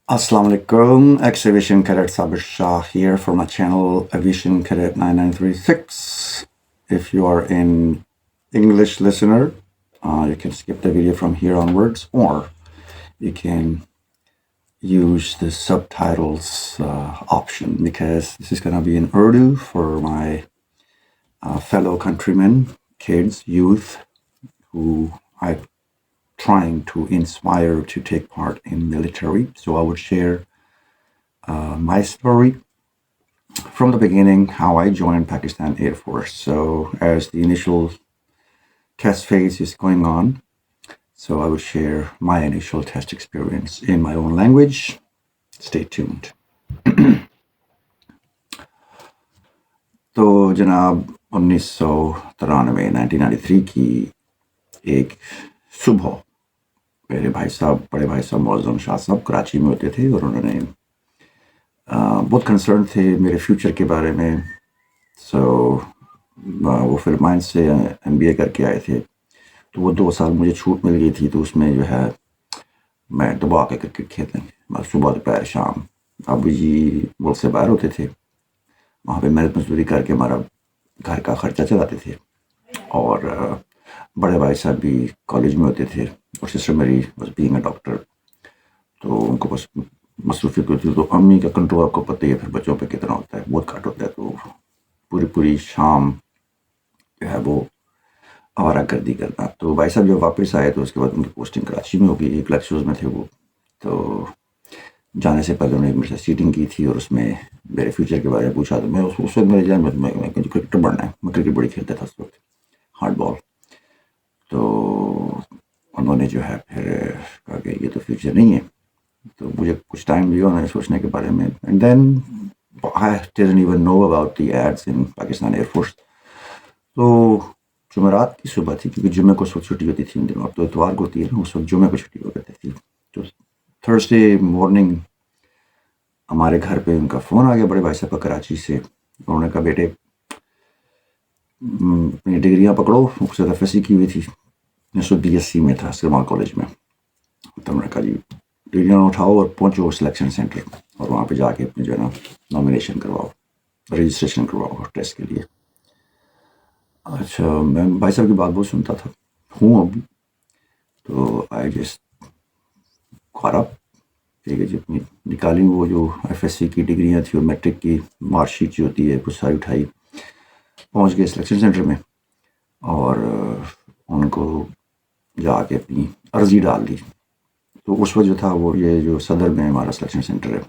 Assalamu alaikum, ex-aviation cadet Sabir Shah here for my channel Aviation Cadet 9936. If you are an English listener, you can skip the video from here onwards, or you can use the subtitles option, because this is going to be in Urdu for my fellow countrymen, kids, youth, who I'm trying to inspire to take part in military. So I would share my story from the beginning, how I joined Pakistan Air Force. So as the initial test phase is going on, so I will share my initial test experience in my own language. Stay tuned. تو جناب 1993 کی ایک صبح میرے بھائی صاحب، بڑے بھائی صاحب معظم شاہ صاحب کراچی میں ہوتے تھے، اور انہوں نے بہت کنسرن تھے میرے فیوچر کے بارے میں. سو وہ فلمائن سے MBA کر کے آئے تھے، تو وہ 2 سال مجھے چھوٹ مل گئی تھی. تو اس میں جو ہے میں دبا کے کرکٹ کھیلتے ہیں صبح دوپہر شام. ابو جی ملک سے باہر ہوتے تھے، وہاں پہ محنت مزدوری کر کے ہمارا گھر کا خرچہ چلاتے تھے، اور بڑے بھائی صاحب بھی کالج میں ہوتے تھے، اور سسٹر میری بس بینگ اے ڈاکٹر. تو ان کو بس مصروفیت ہوتی ہے. تو امی کا کنٹرول آپ کو پتہ ہی ہے پھر بچوں پہ کتنا ہوتا ہے، بہت گھٹ ہوتا ہے. تو پوری شام جو ہے وہ آوارہ گردی کرنا. تو بھائی صاحب جب واپس آئے تو اس کے بعد ان کی پوسٹنگ کراچی میں ہوگی، ایک لیکچرز میں تھے وہ. تو جانے سے پہلے انہوں نے میرے ساتھ سیٹنگ کی تھی، اور اس میں میرے فیوچر کے بارے میں پوچھا. تو میں اس وقت میرے ذہن میں کرکٹر بننا ہے. میں کرکٹ بڑی کھیلتا تھا اس وقت، ہارڈ بال. تو انہوں نے جو ہے پھر کہا کہ یہ تو فیوچر نہیں ہے. تو مجھے کچھ ٹائم دیا انہوں نے سوچنے کے بارے میں. And then I didn't even know about the ads in Pakistan Air Force. تو جمعرات کی صبح تھی، کیونکہ جمعے کو اس وقت چھٹی ہوتی تھی ان دنوں. اب تو اتوار کو ہوتی ہے نا، اس وقت جمعے کو چھٹی ہو جاتی تھی. تو تھرسڈے مارننگ ہمارے گھر پہ ان کا فون آ گیا بڑے بھائی صاحب کا کراچی سے. انہوں نے کہا بیٹے اپنی ڈگریاں پکڑو. اس سے FSC کی ہوئی تھی، اس وقت BSc میں تھا سرما کالج میں. تو میں نے کہا جی ڈگریاں اٹھاؤ اور پہنچو سلیکشن سینٹر، اور وہاں پہ جا کے اپنے جو ہے نا نامینیشن کرواؤ، رجسٹریشن کرواؤ ٹیسٹ کے لیے. اچھا، میں بھائی صاحب کی بات بہت سنتا تھا ہوں اب. تو آئی جسٹ کار اپ، ٹھیک ہے جی، اپنی نکالی وہ جو FSC کی ڈگریاں تھیں اور میٹرک کی مارک شیٹ جو ہوتی ہے وہ ساری اٹھائی. پہنچ گئے سلیکشن سینٹر میں، اور ان کو جا کے اپنی عرضی ڈال دی. تو اس وقت جو تھا وہ یہ جو صدر میں ہمارا سلیکشن سینٹر ہے،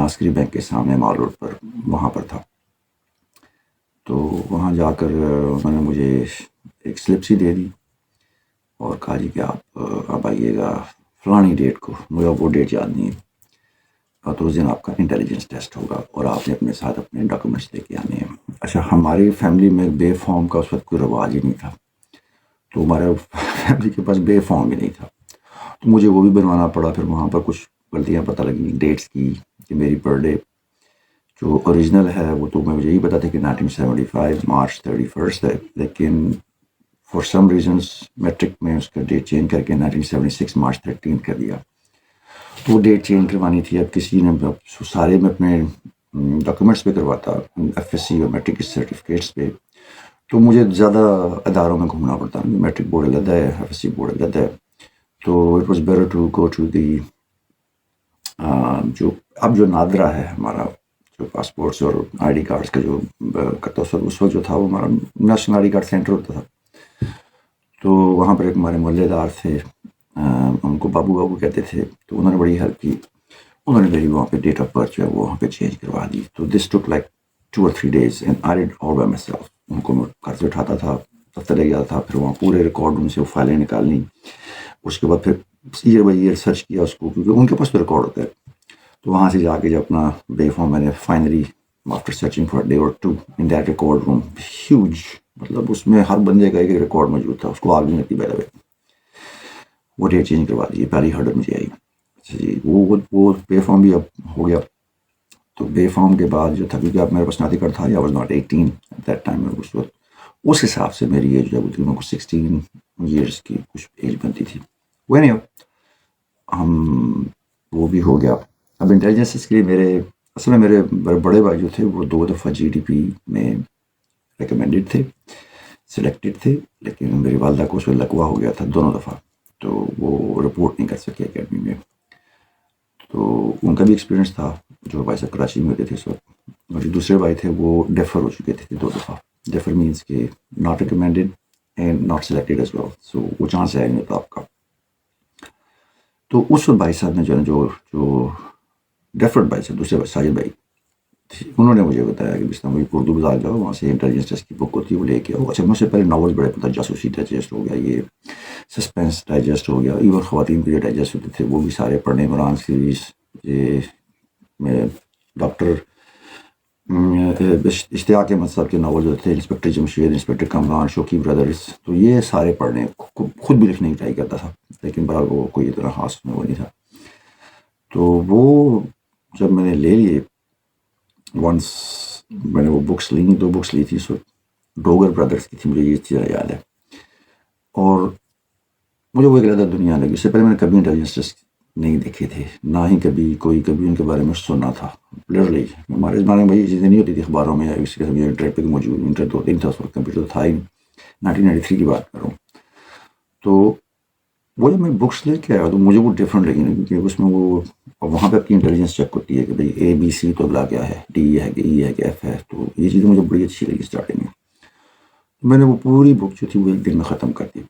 عسکری بینک کے سامنے مال روڈ پر، وہاں پر تھا. تو وہاں جا کر انہوں نے مجھے ایک سلپ سی دے دی، اور کہا جی کہ آپ اب آئیے گا فلانی ڈیٹ کو. مجھے وہ ڈیٹ یاد نہیں ہے. تو اس دن آپ کا انٹیلیجنس ٹیسٹ ہوگا، اور آپ نے اپنے ساتھ اپنے ڈاکومنٹس لے کے آنے ہیں. اچھا، ہماری فیملی میں بے فارم کا اس وقت کوئی رواج ہی نہیں تھا. تو ہمارے فیملی کے پاس بے فارم ہی نہیں تھا، تو مجھے وہ بھی بنوانا پڑا. پھر وہاں پر کچھ غلطیاں پتہ لگیں ڈیٹس کی، کہ میری برتھ ڈے جو اوریجنل ہے وہ تو مجھے یہی پتا تھا کہ 1975 مارچ 31 ہے، لیکن فار سم ریزنس میٹرک میں اس کا ڈیٹ چینج کر کے 1976 مارچ 13 کر دیا. تو وہ ڈیٹ چینج کروانی تھی. اب کسی نے سارے میں اپنے ڈاکومنٹس پہ کرواتا، FSC اور میٹرک کے سرٹیفکیٹس پہ. تو مجھے زیادہ اداروں میں گھومنا پڑتا. میٹرک بورڈ علیحدہ ہے، FSC بورڈ علیحدہ ہے. تو it was better to go to the جو نادرا ہے ہمارا جو پاسپورٹس اور ID کارڈس کا جو کرتا. اس وقت جو تھا وہ ہمارا نیشنل ID کارڈ سینٹر ہوتا تھا. تو وہاں پر ایک ہمارے محلے دار تھے، ان کو بابو کہتے تھے. تو انہوں نے بڑی ہیلپ کی. انہوں نے میری وہاں پہ ڈیٹ آف برتھ جو ہے وہ وہاں پہ چینج کروا دی. تو this took like 2 or 3 days and I did all by مائی سیلف. ان کو میں گھر سے اٹھاتا تھا، دفتر لے جاتا تھا، پھر وہاں پورے ریکارڈ روم سے وہ فائلیں نکالنی. اس کے بعد پھر ایئر بائی ایئر سرچ کیا اس کو، کیونکہ ان کے پاس تو ریکارڈ ہوتا ہے. تو وہاں سے جا کے جب اپنا بے فارم میں نے finally after searching for day اور 2 in that record room, huge, مطلب اس میں ہر بندے کا ایک ریکارڈ موجود تھا. اس کو آگ نہیں لگتی بائی دا وے. وہ ڈیٹ چینج کروا دی، پہلی ہرڈل مجھے آئی. اچھا جی، وہ بے فارم بھی اب ہو گیا. تو بے فارم کے بعد جو تھا، کیونکہ اب میرے پاس ناطق کارڈ تھا، یا was not 18 at that time. اس وقت اس حساب سے میری ایج جو ہے وہ تقریباً 16 ایئرس کی کچھ ایج بنتی تھی. ہم وہ بھی ہو گیا. اب انٹیلیجنس کے لیے اصل میں میرے بڑے بھائی جو تھے وہ 2 دفعہ GDP میں ریکمینڈڈ تھے، سلیکٹڈ تھے، لیکن میری والدہ کو اس میں لقوہ ہو گیا تھا دونوں دفعہ، تو وہ رپورٹ نہیں کر سکے اکیڈمی میں. تو ان کا بھی ایکسپیرینس تھا جو بھائی صاحب کراچی میں ہوتے تھے اس وقت. اور جو دوسرے بھائی تھے وہ ڈیفر ہو چکے تھے 2 دفعہ. ڈیفر مینس کہ not recommended and not selected as well, so وہ چانس ہے نہیں ہوتا آپ کا. تو اس وقت بھائی صاحب نے جو ڈیفرڈ بھائی صاحب دوسرے ساجد بھائی، انہوں نے مجھے بتایا کہ بس مجھے اردو بازار جاؤ، وہاں سے انٹیلیجنس ٹیسٹ کی بک ہوتی ہے وہ لے کے آؤ. اچھا مجھ سے پہلے ناول بڑے پتہ، جاسوسی ڈائجسٹ ہو گیا، یہ سسپینس ڈائجسٹ ہو گیا، ایون خواتین کے جو ڈائجسٹ ہوتے تھے وہ بھی سارے پڑھنے. عمران سیریز، یہ ڈاکٹر اشتیاق احمد صاحب کے ناول جو تھے، inspector Jamshed, inspector Kamran, Shauki brothers, تو یہ سارے پڑھنے. خود بھی لکھنے کی ٹرائی کرتا تھا لیکن برحال وہ کوئی اتنا خاص وہ نہیں تھا. تو وہ جب میں نے لے لیے، ونس میں نے وہ بکس لی، 2 بکس لی تھی. سو ڈوگر برادرز کی تھی، مجھے یہ چیز یاد ہے. اور مجھے وہ ایک علیحدہ دنیا لگی. اس سے پہلے میں نے کبھی انٹیلیجنس ٹیسٹ نہیں دیکھے تھے، نہ ہی کبھی ان کے بارے میں سنا تھا. لٹرلی ہمارے زمانے میں یہ چیزیں نہیں ہوتی تھی اخباروں میں، اس کے سمجھے انٹرنیٹ پہ موجود. انٹرنیٹ 2-3 تھا اس وقت، کمپیوٹر تھا ہی. 1993 کی بات کر رہا ہوں. تو وہ جب میں بکس لے کے آیا تو مجھے وہ ڈفرینٹ لگی نا، کیونکہ اس میں وہ وہاں پہ آپ کی انٹیلیجنس چیک ہوتی ہے کہ بھائی ABC تو اگلا کیا ہے، D ہے کہ E ہے کہ F ہے. تو یہ چیزیں مجھے بڑی اچھی لگی اسٹارٹنگ میں. میں نے وہ پوری بک جو تھی وہ ایک دن میں ختم کر دی.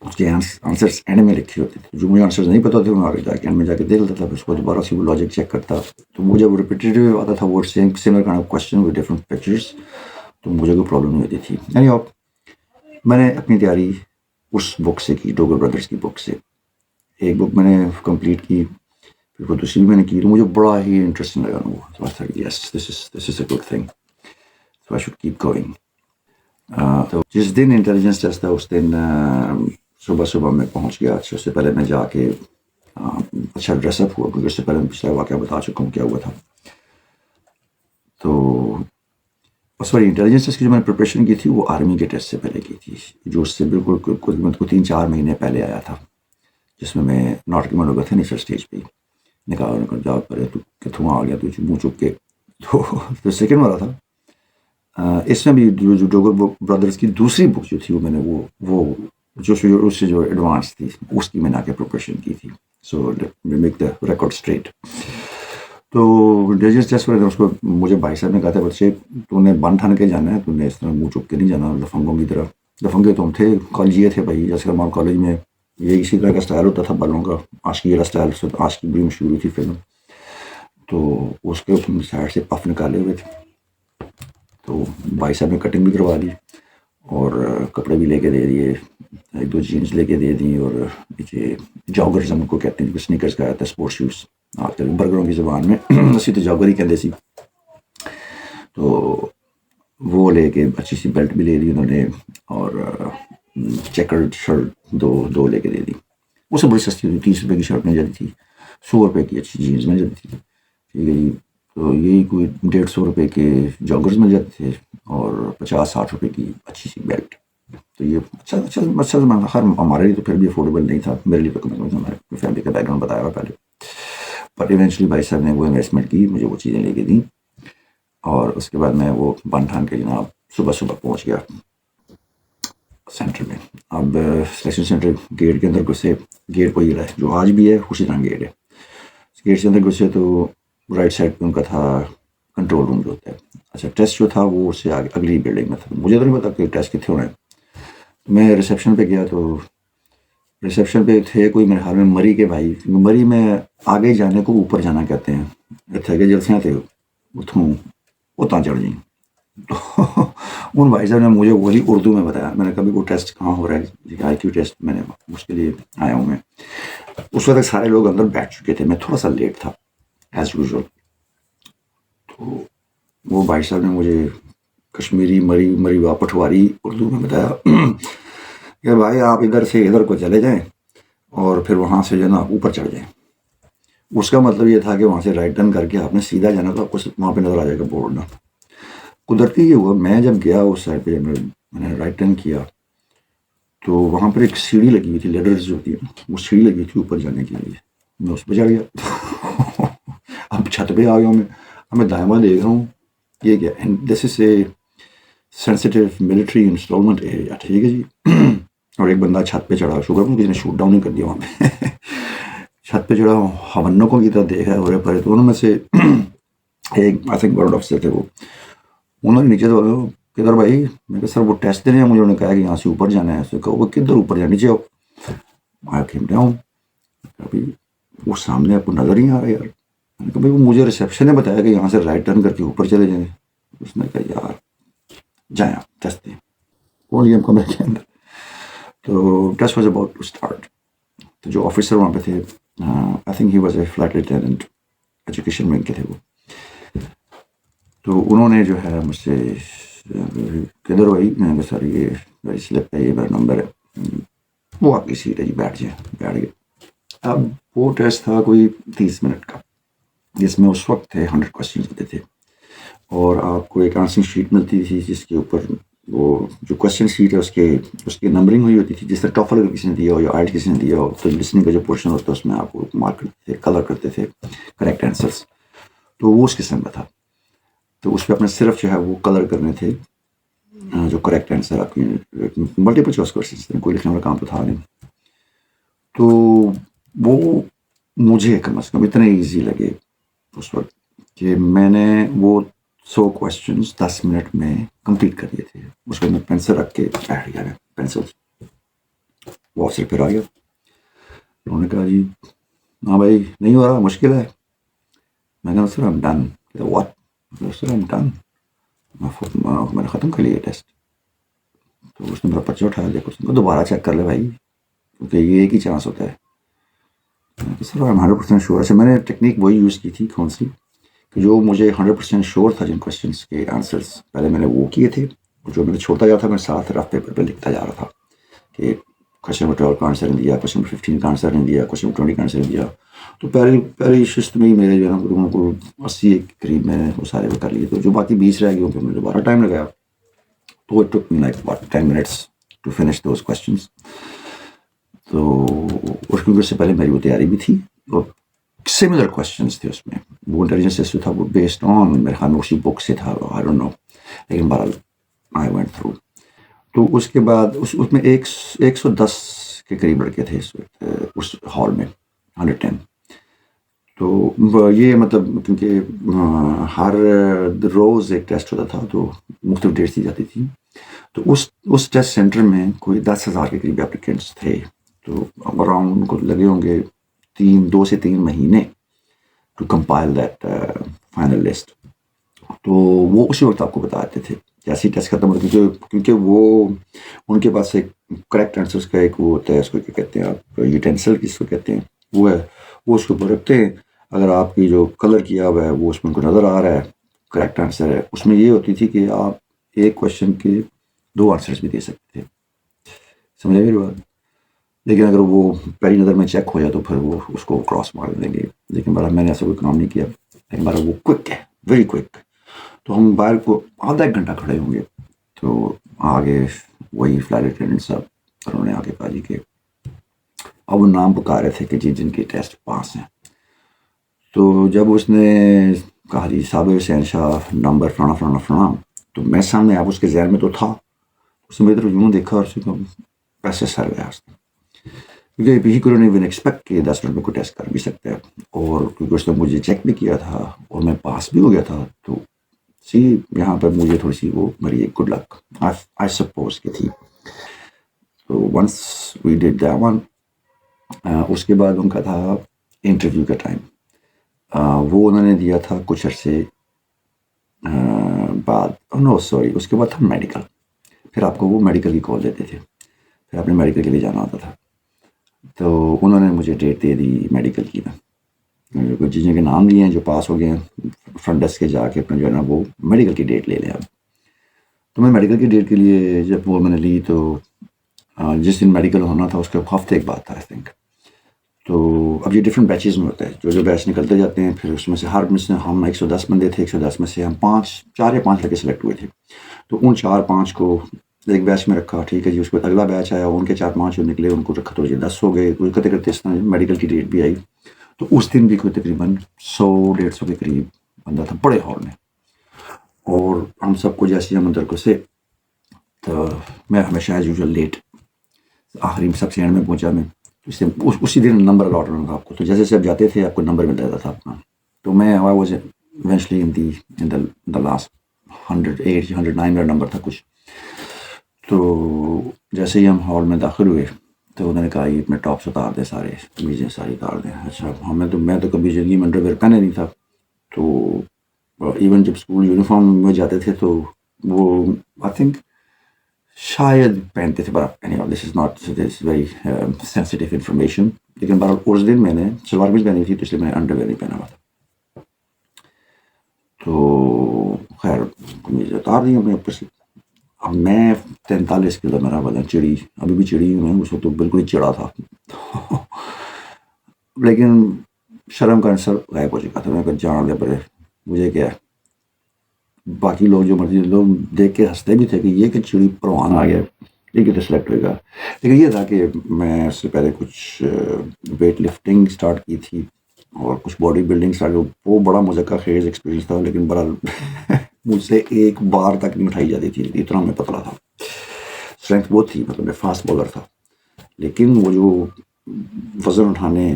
اس کے آنسرس اینڈ میں لکھے ہوتے تھے. جو مجھے آنسرس نہیں پتا تھے میں آگے جا کے اینڈ میں جا کے دیکھ لیتا تھا، پھر اس کو دوبارہ سے وہ لاجک چیک کرتا. تو مجھے وہ ریپیٹیو آتا تھا، وہ similar kind of question with different pictures. تو مجھے کوئی پرابلم نہیں ہوتی تھی. یعنی میں نے اپنی تیاری اس بک سے کی، ڈوگر برادرز کی بک سے. ایک بک میں نے کمپلیٹ کی، پھر وہ دوسری میں نے کی. تو مجھے بڑا ہی انٹرسٹنگ لگا وہ. Yes this is a good thing, so I should keep going. تو جس دن انٹیلیجنس ٹیسٹ تھا اس دن صبح میں پہنچ گیا. اچھا اس سے پہلے میں جا کے اچھا ڈریس اپ ہوا، کیونکہ اس سے پہلے میں پچھلا واقعہ بتا چکا ہوں کیا ہوا تھا. تو سوری، انٹیلیجنس ٹیسٹ کی جو میں نے پریپریشن کی تھی وہ آرمی کے ٹیسٹ سے پہلے کی تھی، جو اس سے بالکل 3-4 مہینے پہلے آیا تھا، جس میں ناٹ ریکمینڈ ہو گیا تھا نیچرل اسٹیج پہ. نکاح جا پڑے تو وہاں آ گیا، تو منہ چپ کے. تو سیکنڈ والا تھا. اس میں بھی جو ڈوگر برادرز کی دوسری بک جو تھی وہ میں نے وہ اس سے جو ایڈوانس تھی اس کی میں نے آ کے پریپریشن کی تھی. So make the record straight. تو انٹیلیجنس ٹیسٹ پر اس کو مجھے بھائی صاحب نے کہا تھا، بچے تو نے بن ٹھن کے جانا ہے، تو نے اس طرح منہ چپ کے نہیں جانا لفنگوں کی طرح. لفنگے تو ہم تھے، کالج یہ تھے بھائی، جیسے ہمارے کالج میں یہ اسی طرح کا اسٹائل ہوتا تھا بالوں کا، عاشقی والا اسٹائل. عاشقی بھی مشہور ہوئی تھی فلم، تو اس کے سائڈ سے پف نکالے ہوئے تھے. تو بھائی صاحب نے کٹنگ بھی کروا لی اور کپڑے بھی لے کے دے دیے، 1-2 جینس لے کے دے دیں. اور نیچے جاگرز ہم کو کہتے ہیں، سنیکرز کا آتا ہے، اسپورٹس شوز آج کل برگروں کی زبان میں اسی تو جاگر ہی کہتے سی. تو وہ لے کے اچھی سی بیلٹ بھی لے دی انہوں نے، اور چیکرڈ شرٹ دو لے کے دے دی. وہ سب بڑی سستی ہوتی، 30 روپے کی شرٹ مل جاتی تھی، 100 روپے کی اچھی جینس مل جاتی تھی. ٹھیک ہے جی. تو یہی کوئی 150 روپے کے جاگرز مل جاتے تھے اور 50-60 روپے کی اچھی سی بیلٹ. تو یہ اچھا زمانہ. خیر ہمارے لیے تو پھر بھی افورڈیبل نہیں تھا، میرے لیے تو کم از کم ہمارے فیملی کا بیک گراؤنڈ بتایا ہوا پہلے. پر ایونچولی بھائی صاحب نے وہ انویسٹمنٹ کی، مجھے وہ چیزیں لے کے دیں. اور اس کے بعد میں وہ بن ٹھان کے جناب صبح پہنچ گیا سینٹر میں. اب سلیکشن سینٹر گیٹ کے اندر گھسے. گیٹ وہی رہا ہے جو آج بھی ہے، اسی طرح گیٹ ہے. گیٹ کے اندر گھسے تو رائٹ سائڈ پہ ان کا تھا کنٹرول روم جو ہوتا ہے. اچھا ٹیسٹ جو تھا وہ اس سے آگے اگلی بلڈنگ میں تھا. مجھے تو نہیں پتا کہ ٹیسٹ کتنے ہونے ہیں. میں ریسیپشن پہ گیا تو ریسیپشن پہ تھے کوئی میرے خیال میں مری کے بھائی. مری میں آگے جانے کو اوپر جانا کہتے ہیں، اتنے کے جلسیاں تھے اتوں اتنا چڑھ جائیں. تو ان بھائی صاحب نے مجھے وہی اردو میں بتایا. میں نے کبھی وہ ٹیسٹ کہاں ہو رہا ہے، IQ ٹیسٹ، میں نے اس کے لیے آیا ہوں. میں اس وقت سارے لوگ اندر بیٹھ چکے تھے، میں تھوڑا سا لیٹ تھا ایز یوزول. تو وہ بھائی صاحب نے مجھے کشمیری مری وا پٹواری اردو میں بتایا کہ بھائی آپ ادھر سے ادھر کو چلے جائیں اور پھر وہاں سے جو ہے نا اوپر چڑھ جائیں. اس کا مطلب یہ تھا کہ وہاں سے رائٹ ٹرن کر کے آپ نے سیدھا جانا، تو آپ کو وہاں پہ نظر آ جائے گا بورڈ نا. قدرتی یہ ہوا، میں جب گیا اس سائڈ پہ میں نے رائٹ ٹرن کیا تو وہاں پر ایک سیڑھی لگی ہوئی تھی، لیڈرز جو ہوتی ہے نا، وہ سیڑھی لگی تھی اوپر جانے کے لیے. میں اس پہ چڑھ گیا. اب چھت پہ آ گیا ہوں میں دائیں بائیں دیکھ رہا ہوں یہ کیا. And this is a sensitive military installment area, ٹھیک ہے جی. اور ایک بندہ چھت پہ چڑھا, شکر کسی نے شوٹ ڈاؤن نہیں کر دیا وہاں پہ. چھت پہ چڑھا ہونکوں کی طرح دیکھا ہے اور پڑے, تو انہوں میں سے ایک آئی تھنک ورلڈ آفیسر تھے, وہ انہوں نے نیچے تو کدھر بھائی, میں کہا سر وہ ٹیسٹ دینے ہیں مجھے, انہوں نے کہا کہ یہاں سے اوپر جانا ہے. کہا وہ کدھر اوپر جانا, نیچے آؤ. میں کیم ڈاؤن, ابھی وہ سامنے آپ کو نظر نہیں آ رہا یار. میں نے کہا بھائی وہ مجھے ریسیپشن نے بتایا کہ یہاں سے رائٹ ٹرن کر کے اوپر چلے جائیں. اس نے کہا یار جائیں آپ ٹیسٹ دیں. کون لیا کمرے کے اندر, تو test was about to start. تو جو آفیسر وہاں پہ تھے, I think he was a flight attendant, education میں ان کے تھے وہ. تو انہوں نے جو ہے مجھ سے کدھر بھائی, میں نے کہا سر یہ میری سلپ ہے, یہ میرا نمبر ہے, وہ آپ کی سیٹ ہے جی, بیٹھ جائیں. بیٹھ گئے. اب وہ ٹیسٹ تھا کوئی 30 منٹ کا, جس میں اس وقت تھے 100 کوشچنز ہوتے تھے, اور آپ کو ایک آنسرنگ شیٹ ملتی تھی جس کے اوپر وہ جو کوشچن شیٹ ہے اس کی نمبرنگ ہوئی ہوتی تھی. جس طرح ٹافل اگر کسی نے دیا ہو یا آئٹ کسی نے دیا ہو, تو لسننگ کا جو پورشن ہوتا ہے اس میں آپ کو مارک کرتے تھے, کلر کرتے تھے کریکٹ آنسرس. تو وہ اس قسم کا تھا. تو اس پہ اپنے صرف جو ہے وہ کلر کرنے تھے جو کریکٹ آنسر آپ کی. ملٹیپل چوائس کوشچنس تھے, کوئی لکھنے والا کام تو تھا نہیں. تو وہ مجھے کم از کم اتنے ایزی لگے اس وقت کہ میں نے وہ 100 کوشچنس 10 منٹ میں کمپلیٹ کر دیے تھے. اس کو میں پینسل رکھ کے بیٹھ گیا, میں پینسل وہ افسر پھر آ گیا. انہوں نے کہا جی ہاں بھائی نہیں ہو رہا, مشکل ہے. میں نے sir am done. What sir am done, میں نے ختم کر لیا ٹیسٹ. تو اس نے میرا پرچہ اٹھایا, دیکھو اس نے دوبارہ چیک کر لے بھائی, کیونکہ یہ ایک ہی چانس ہوتا ہے. سر آئی ایم 100% شیور. اچھا میں نے ٹیکنیک وہی یوز کی تھی, کون سی, کہ جو مجھے 100% شیور تھا جن کوشچنس کے آنسرس, پہلے میں نے وہ کیے تھے. جو میں نے چھوڑتا جا تھا میں ساتھ رف پیپر پہ لکھتا جا رہا تھا کہ کوشچن نمبر 12 کا آنسر نہیں دیا, کوشچن نمبر 15 کا آنسر نہیں دیا, کوشچن نمبر 20 کا آنسر نہیں دیا. تو پہلی شست میں ہی میرے جو ہے نا کو 80 کے قریب میں وہ سارے وہ کر لیے. تو جو باقی 20 رہ گئے ان پہ مجھے دوبارہ ٹائم لگایا. تو it took me like about 10 minutes to finish those questions. تو اس سے پہلے میری وہ تیاری بھی تھی, اور سملر کوشچنس تھے اس میں. وہ انٹیلیجنس ٹیسٹ تھا وہ بیسڈ آن میرے خیال میں اسی بک سے تھا, آئی ڈونٹ نو, لیکن بہرحال آئی وینٹ تھرو. تو اس کے بعد اس میں 110 کے قریب لڑکے تھے اس ہال میں, 110. تو یہ مطلب کیونکہ ہر روز ایک ٹیسٹ ہوتا تھا, تو مختلف ڈیٹس دی جاتی تھی. تو اس ٹیسٹ سینٹر میں کوئی 10,000 کے قریب اپلیکینٹس تھے. تو اراؤنڈ ان کو لگے ہوں گے 2 سے 3 مہینے to compile that final list. تو وہ اسی وقت آپ کو بتا دیتے تھے جیسے ہی ٹیسٹ ختم ہوتا, کیونکہ وہ ان کے پاس ایک کریکٹ آنسرس کا ایک وہ ہوتا ہے, اس کو کیا کہتے ہیں آپ, یوٹینسل کس کو کہتے ہیں, وہ ہے, وہ اس کے اوپر رکھتے ہیں. اگر آپ کی جو کلر کیا ہوا ہے وہ اس میں ان کو نظر آ رہا ہے کریکٹ آنسر ہے, اس میں یہ ہوتی تھی کہ آپ ایک کوشچن کے 2 آنسرس بھی دے سکتے تھے. سمجھا میری بات. لیکن اگر وہ پہلی نظر میں چیک ہو جائے تو پھر وہ اس کو کراس مار دیں گے. لیکن بہرحال میں نے ایسا کوئی کام نہیں کیا, لیکن بہرحال وہ کوئک ہے, ویری کوئک. تو ہم باہر کو آدھا 1 گھنٹہ کھڑے ہوں گے. تو آگے وہی فلائٹ اٹینڈنٹ صاحب, انہوں نے آگے کہا جی کہ اب وہ نام پکارے تھے کہ جی جن کے ٹیسٹ پاس ہیں. تو جب اس نے کہا جی صابر حسین شاہ نمبر فلانا فلانا فلانا, تو میں سامنے آپ اس کے ذہن میں تو تھا. اس نے میری طرف یوں دیکھا اور پیسے سر گیا اس نے, کیونکہ ہی کوڈنٹ ایون ایکسپیکٹ کہ 10 منٹ میں کوئی ٹیسٹ کر بھی سکتا ہے. اور کیونکہ اس نے مجھے چیک بھی کیا تھا اور میں پاس بھی ہو گیا تھا. تو یہاں پر مجھے تھوڑی سی وہ میری ایک گڈ لک آئی سپوز کی تھی. تو once we did that one, اس کے بعد ان کا تھا انٹرویو کا ٹائم. وہ انہوں نے دیا تھا کچھ عرصے بعد, نو سوری, اس کے بعد تھا میڈیکل. پھر آپ کو وہ میڈیکل کی کال دیتے تھے, پھر آپ نے میڈیکل کے لیے جانا ہوتا تھا. تو انہوں نے مجھے ڈیٹ دے دی میڈیکل کی. میں جن کے نام لیے ہیں جو پاس ہو گئے ہیں, فرنٹ ڈیسک کے جا کے اپنا جو ہے نا وہ میڈیکل کی ڈیٹ لے لیں آپ. تو میں میڈیکل کی ڈیٹ کے لیے جب وہ میں نے لی, تو جس دن میڈیکل ہونا تھا اس کے ہفتے ایک بعد تھا آئی تھنک. تو اب یہ ڈفرینٹ بیچز میں ہوتا ہے, جو بیچ نکلتے جاتے ہیں. پھر اس میں سے ہر میں سے ہم 110 بندے تھے, 110 میں سے ہم 4 یا 5 لڑکے سلیکٹ ہوئے تھے. تو ان 4-5 کو ایک بیچ میں رکھا, ٹھیک ہے جی. اس کے بعد اگلا بیچ آیا, ان کے 4-5 جو نکلے ان کو رکھا, تو یہ 10 ہو گئے. کرتے کرتے اس طرح میڈیکل کی ڈیٹ بھی آئی. تو اس دن بھی کوئی تقریباً 100-150 کے قریب بندہ تھا بڑے ہال میں. اور ہم سب کو جیسے ہم اندر کو سے تو میں ہمیشہ ایز یوزول لیٹ آخری میں سب سے اینڈ میں پہنچا میں. اس سے اسی دن نمبر الاٹ ہونا تھا آپ کو, تو جیسے جیسے آپ جاتے تھے آپ کو نمبر مل جاتا تھا اپنا. تو میں I was eventually in the last 108 109 میرا نمبر تھا کچھ. تو جیسے ہی ہم ہال میں داخل ہوئے تو انہوں نے کہا یہ اپنے ٹاپس اتار دیں, سارے قمیضیں ساری اتار دیں. اچھا میں تو کبھی زندگی میں انڈر ویئر پہنے نہیں تھا. تو ایون جب اسکول یونیفارم میں جاتے تھے تو وہ آئی تھنک شاید پہنتے تھے, this is not this very sensitive information. لیکن بہرحال اس دن میں نے شلوار قمیض پہنی تھی تو اس لیے میں نے انڈر ویئر نہیں پہنا ہوا تھا. تو خیر قمیض اتار دی ہم نے اوپر سے. اب میں 43 کلو میرا وزن, چڑی ابھی بھی چڑی ہوں میں, اس وقت تو بالکل ہی چڑا تھا. لیکن شرم کا عنصر غائب ہو چکا تھا. میں جان دے پڑے مجھے کیا ہے. باقی لوگ جو مرضی لوگ دیکھ کے ہنستے بھی تھے کہ یہ کہ چڑی پروان آ گیا, یہ کتنے سلیکٹ ہوئے گا. لیکن یہ تھا کہ میں اس سے پہلے کچھ ویٹ لفٹنگ اسٹارٹ کی تھی اور کچھ باڈی بلڈنگ اسٹارٹ. وہ بڑا مذکر خیز ایکسپیرینس تھا, لیکن بہرحال مجھ سے ایک بار تک نہیں اٹھائی جاتی تھی, اتنا میں پتلا تھا. اسٹرینتھ بہت تھی, مطلب میں فاسٹ بالر تھا, لیکن وہ جو وزن اٹھانے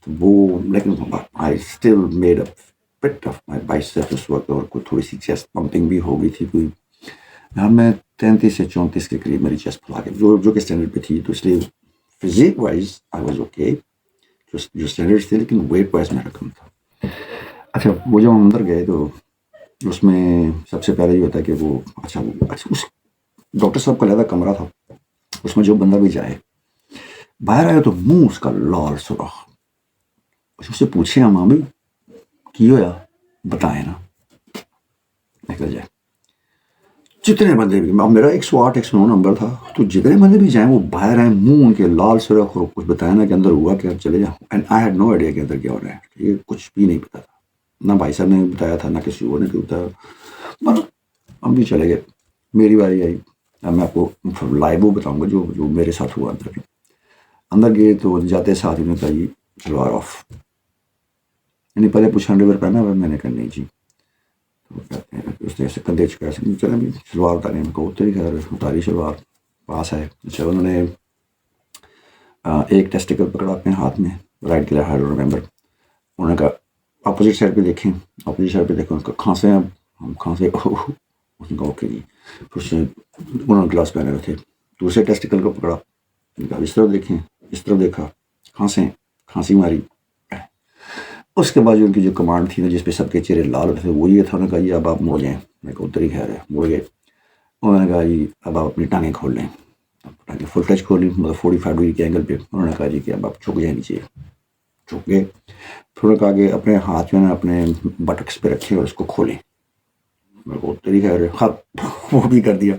وہ, لیکن I still made up put off my biceps اس وقت. اور کوئی تھوڑی سی چیسٹ پمپنگ بھی ہو گئی تھی کوئی. میں 33 سے 34 کے قریب میری چیسٹ پھلا کے جو کہ اسٹینڈرڈ پہ تھی. تو اس لیے physique wise I was okay جو اسٹینڈرڈ تھے, لیکن ویٹ وائز میرا کم تھا. اچھا وہ جب ہم اندر گئے تو اس میں سب سے پہلے یہ ہوتا ہے کہ وہ اچھا اس ڈاکٹر صاحب کا علیحدہ کمرہ تھا. اس میں جو بندہ بھی جائے باہر آیا تو منہ اس کا لال سرخ. اس سے پوچھے ہم بھی کی ہوا بتائیں نا, نکل جائے. جتنے بندے بھی, میرا 108 109 نمبر تھا, تو جتنے بندے بھی جائیں وہ باہر آئے منہ ان کے لال سرخ, اور کچھ بتایا نا کہ اندر ہوا کہ اب چلے جاؤں. And I had no idea کہ اندر کیا ہو رہا ہے. یہ کچھ بھی نہیں پتا تھا, نہ بھائی صاحب نے بتایا تھا نہ کسی اور نے بتایا. مطلب ہم بھی چلے گئے. میری باری آئی. اب میں آپ کو لائیو بتاؤں گا جو میرے ساتھ ہوا. اندر گئے تو جاتے ساتھ انہوں نے کہا جی شلوار آف. یعنی پہلے پوچھا انڈر ویئر پہنا ہوا, میں نے کہا نہیں جی. تو کہتے ہیں اس نے ایسے کندھے چکا سے چلے بھی شلوار اتاری. ہم کو اتری خیر اتاری شلوار پاس ہے. اچھا انہوں نے ایک ٹیسٹیکل پکڑا اپنے ہاتھ میں, رائٹ گلا ہیڈ ریمبر. انہوں نے کہا اپوزٹ سائڈ پہ دیکھیں, اپوزٹ سائڈ پہ دیکھیں. اس کا کھانسے ہیں, ہم کھانسے. اس نے کہا اوکے جی. پھر اس نے انہوں نے گلاس پہنے ہوئے تھے. دوسرے ٹیسٹیکل کو پکڑا, اس طرف دیکھیں, اس طرف دیکھا, کھانسی ماری. اس کے بعد جو ان کی جو کمانڈ تھی نا جس پہ سب کے چہرے لال ہوتے تھے وہ یہ تھا. انہوں نے کہا جی اب آپ مڑ جائیں. میں کہا ادھر ہی خیر ہے, مڑ گئے. انہوں نے کہا جی اب آپ اپنی ٹانگیں کھول لیں. ٹانگیں فل ٹچ کھول لی, مطلب 45 ڈگری کے اینگل پہ. انہوں نے کہا جی کہ اب آپ چھک جائیں نیچے. چھک گئے. پھر انہوں نے کہا کہ اپنے ہاتھ جو ہے نا اپنے بٹکس پہ رکھیں اور اس کو کھولیں. میں کو ادھر ہی خیر ہے, وہ بھی کر دیا.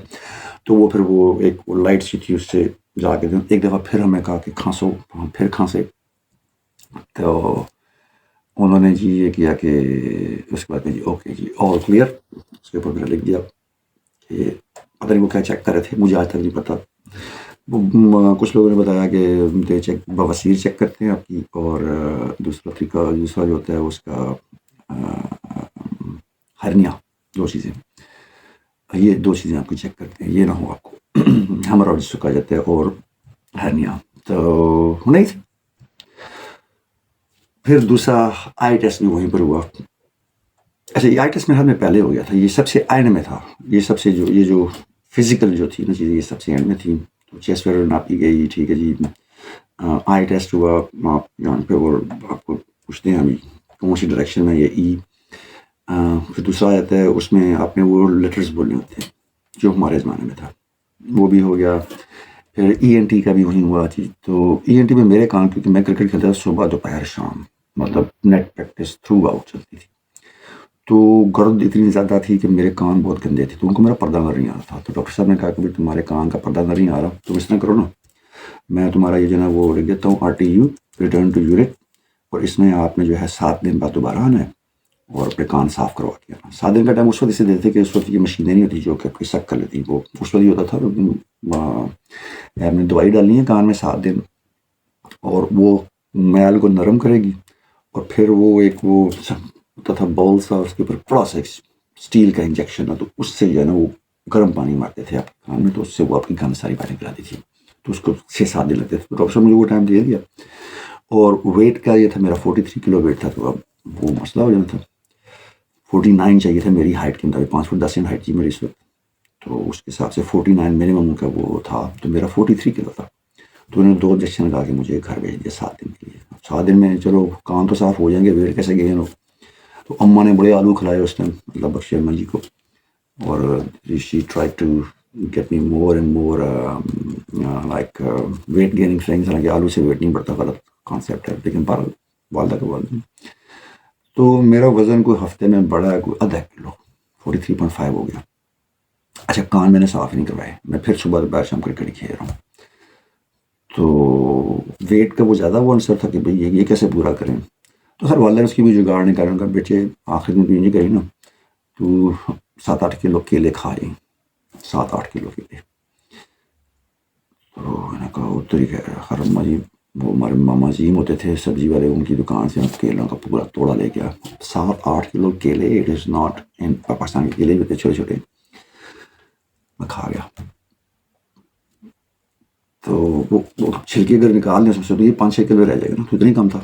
تو وہ پھر وہ ایک لائٹ سی تھی, اس سے جا کے ایک دفعہ پھر ہمیں کہا کہ کھانسو, پھر کھانسے. تو انہوں نے جی یہ کیا کہ اس کے بعد میں جی اوکے جی آل کلیئر. اس کے اوپر میں نے لکھ دیا کہ پتہ نہیں وہ کیا چیک کر رہے تھے, مجھے آج تک نہیں پتا. کچھ لوگوں نے بتایا کہ چیک بواسیر چیک کرتے ہیں آپ کی, اور دوسرا جو ہوتا ہے اس کا ہرنیا. یہ دو چیزیں آپ کو چیک کرتے ہیں, یہ نہ ہو آپ کو ہمارا جس کو کہا جاتا ہے اور ہرنیا. تو نہیں تھی. پھر دوسرا آئی ٹیسٹ میں وہیں پر ہوا. اچھا یہ آئی ٹیسٹ میں میں پہلے ہو گیا تھا, یہ سب سے اینڈ میں تھا. یہ سب سے یہ جو فزیکل جو تھی نا چیزیں یہ سب سے اینڈ میں تھی. تو چیسٹ وغیرہ ناپی گئی, ٹھیک ہے جی. آئی ٹیسٹ ہوا آپ یہاں پہ, اور آپ کو پوچھتے ہیں ابھی کون سی ڈائریکشن میں, یہ ای. پھر دوسرا آتا ہے اس میں آپ نے وہ لیٹرز بولنے ہوتے ہیں جو ہمارے زمانے میں تھا, وہ بھی ہو گیا. پھر ای این ٹی کا بھی وہیں ہوا تھی. تو ای این ٹی میں میرے کان, کیونکہ میں کرکٹ کھیلتا تھا صبح دوپہر شام, مطلب نیٹ پریکٹس تھرو آؤٹ چلتی تھی. تو گرد اتنی زیادہ تھی کہ میرے کان بہت گندے تھے, تو ان کو میرا پردہ نظر نہیں آ رہا تھا. تو ڈاکٹر صاحب نے کہا کہ بھائی تمہارے کان کا پردہ نظر نہیں آ رہا, تم اس طرح کرو نا, میں تمہارا یہ جو ہے نا وہ لکھ دیتا ہوں RTU ریٹرن ٹو یونٹ, اور اس میں آپ نے جو ہے 7 دن بعد دوبارہ آنا ہے اور اپنے کان صاف کروا کے آنا. 7 دن کا ٹائم اس وقت اسے دیتے کہ اس وقت یہ مشینیں نہیں ہوتی جو کہ آپ کی سک کر لیتی. وہ اس وقت یہ ہوتا تھا آپ نے دوائی ڈالنی ہے کان میں 7 دن, اور وہ میل کو نرم کرے گی, اور پھر وہ ایک وہ ہوتا تھا بول سا، اس کے اوپر بڑا سا ایک اسٹیل کا انجیکشن ہے، تو اس سے جو ہے نا وہ گرم پانی مارتے تھے آپ کے کان میں، تو اس سے وہ آپ کی کان ساری باتیں کراتی تھی. تو اس کو 6-7 دن لگتے تھے. تو ڈاکٹر صاحب مجھے وہ ٹائم دے دیا. اور ویٹ کا یہ تھا، میرا 43 کلو ویٹ تھا. تو اب وہ مسئلہ ہو جانا تھا. 49 چاہیے تھا میری ہائٹ کے مطابق، 5 فٹ 10 انچ ہائٹ تھی میری اس وقت. تو اس کے حساب سے 49 منیمم کا وہ تھا. تو میرا 43 کلو تھا. تو انہوں نے 2 انجیکشن لگا کے مجھے گھر بھیج دیا 7 دن کے لیے. 7 دن میں چلو کام تو صاف ہو جائیں گے، ویٹ کیسے گئے لوگ. تو اماں نے بڑے آلو کھلائے اس ٹائم، اللہ بخشے اماں جی کو. اور she try to get me more and more like weight gaining things. حالانکہ آلو سے ویٹ نہیں بڑھتا، غلط کانسیپٹ ہے، لیکن پر والدہ کے والدہ. تو میرا وزن کوئی ہفتے میں بڑھا ہے، کوئی آدھا کلو، 43.5 ہو گیا. اچھا کان میں نے صاف نہیں کروائے، میں پھر صبح دوپہر شام کرکٹ کھیل رہا ہوں. تو ویٹ کا وہ زیادہ وہ عنصر تھا کہ بھئی یہ کیسے پورا کریں. تو سر والدہ نے اس کی بھی جگاڑ نکالا. ان کا بیٹے آخر میں تو یہ نہیں کری نا، تو 7-8 کلو کیلے کھائے، 7-8 کلو کیلے. تو میں نے کہا وہ طریقہ خیر اماں جی، وہ ہمارے ماما جی ہوتے تھے سبزی والے، ان کی دکان سے کیلوں کا پورا توڑا لے گیا. 7-8 کلو کیلے. It is not in Pakistan کے کیلے بھی ہوتے چھوٹے چھوٹے. میں کھا گیا. تو وہ چھلکے اگر نکال دیں سب سے، تو یہ 5-6 کلو رہ جائے گا نا. تو اتنا ہی کم تھا.